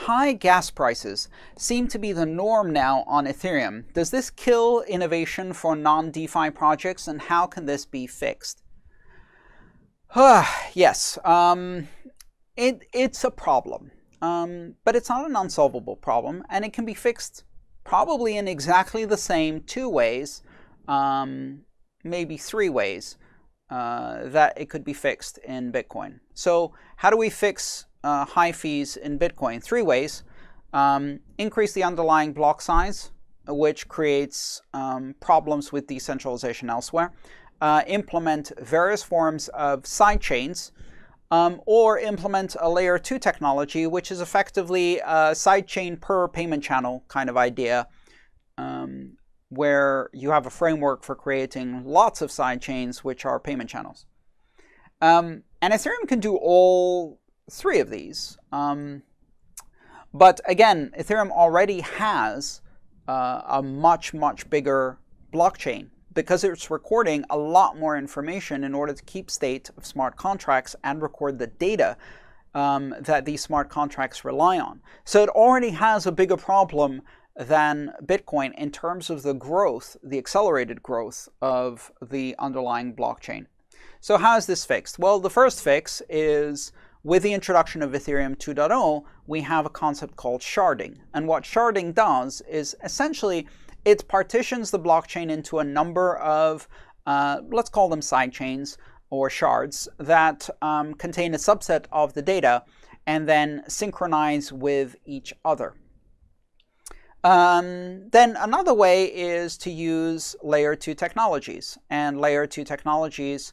high gas prices seem to be the norm now on Ethereum. Does this kill innovation for non-DeFi projects, and how can this be fixed? Yes, it's a problem, but it's not an unsolvable problem, and it can be fixed probably in exactly the same two ways, maybe three ways that it could be fixed in Bitcoin. So how do we fix high fees in Bitcoin? Three ways. Increase the underlying block size, which creates problems with decentralization elsewhere. Implement various forms of sidechains, or implement a layer 2 technology, which is effectively a sidechain per payment channel kind of idea, where you have a framework for creating lots of sidechains which are payment channels. And Ethereum can do all three of these. But again, Ethereum already has a much bigger blockchain, because it's recording a lot more information in order to keep state of smart contracts and record the data that these smart contracts rely on. So it already has a bigger problem than Bitcoin in terms of the growth, the accelerated growth of the underlying blockchain. So how is this fixed? Well, the first fix is with the introduction of Ethereum 2.0, we have a concept called sharding. And what sharding does is essentially it partitions the blockchain into a number of, let's call them sidechains or shards, that contain a subset of the data and then synchronize with each other. Then another way is to use layer 2 technologies. And layer 2 technologies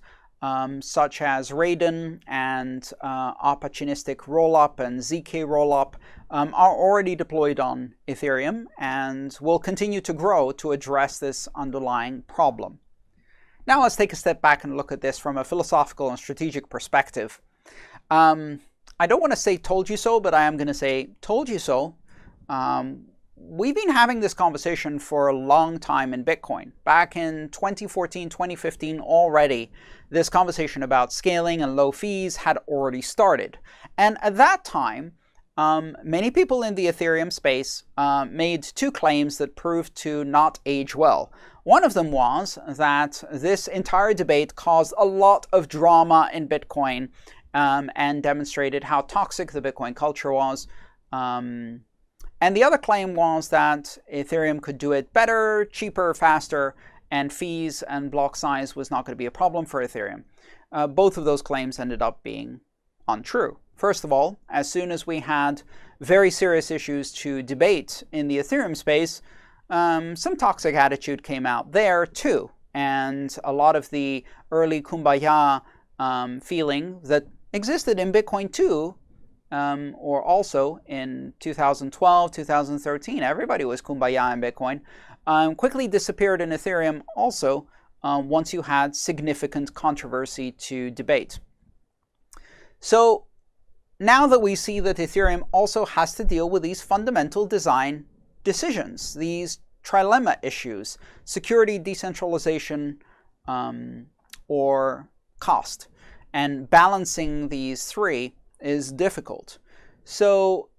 such as Raiden and opportunistic rollup and ZK rollup are already deployed on Ethereum and will continue to grow to address this underlying problem. Now let's take a step back and look at this from a philosophical and strategic perspective. I don't want to say told you so, but I am going to say told you so. We've been having this conversation for a long time in Bitcoin. Back in 2014, 2015 already, this conversation about scaling and low fees had already started. And at that time, many people in the Ethereum space made two claims that proved to not age well. One of them was that this entire debate caused a lot of drama in Bitcoin and demonstrated how toxic the Bitcoin culture was. And the other claim was that Ethereum could do it better, cheaper, faster, and fees and block size was not going to be a problem for Ethereum. Both of those claims ended up being untrue. First of all, as soon as we had very serious issues to debate in the Ethereum space, some toxic attitude came out there too. And a lot of the early kumbaya feeling that existed in Bitcoin too, or also in 2012, 2013, everybody was kumbaya in Bitcoin, quickly disappeared in Ethereum also once you had significant controversy to debate. So now that we see that Ethereum also has to deal with these fundamental design decisions, these trilemma issues, security, decentralization, or cost, and balancing these three is difficult. So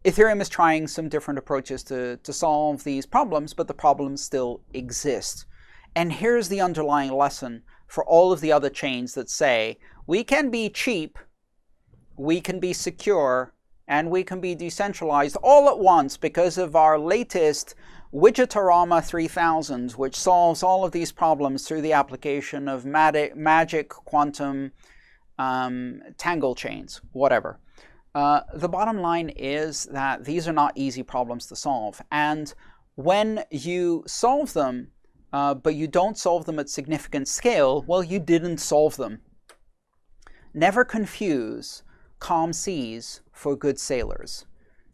Ethereum is trying some different approaches to solve these problems, but the problems still exist. And here's the underlying lesson for all of the other chains that say, we can be cheap, we can be secure, and we can be decentralized all at once because of our latest Widgetorama 3000, which solves all of these problems through the application of magic quantum tangle chains, whatever. The bottom line is that these are not easy problems to solve. And when you solve them, but you don't solve them at significant scale, well, you didn't solve them. Never confuse calm seas for good sailors.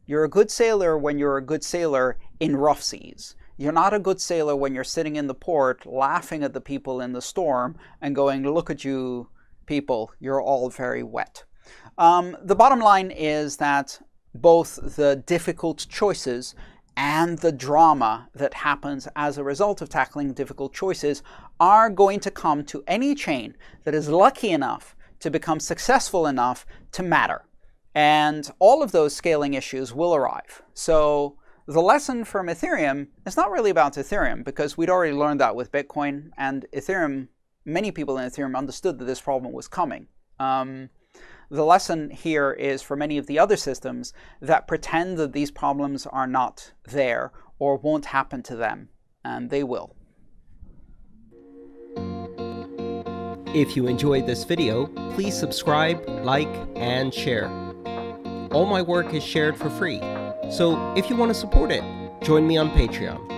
You're a good sailor when you're a good sailor in rough seas. You're not a good sailor when you're sitting in the port laughing at the people in the storm and going, look at you people, you're all very wet. The bottom line is that both the difficult choices and the drama that happens as a result of tackling difficult choices are going to come to any chain that is lucky enough to become successful enough to matter. And all of those scaling issues will arrive. So the lesson from Ethereum is not really about Ethereum, because we'd already learned that with Bitcoin, and Ethereum, many people in Ethereum understood that this problem was coming. The lesson here is for many of the other systems that pretend that these problems are not there or won't happen to them, and they will. If you enjoyed this video, please subscribe, like, and share. All my work is shared for free, so if you want to support it, join me on Patreon.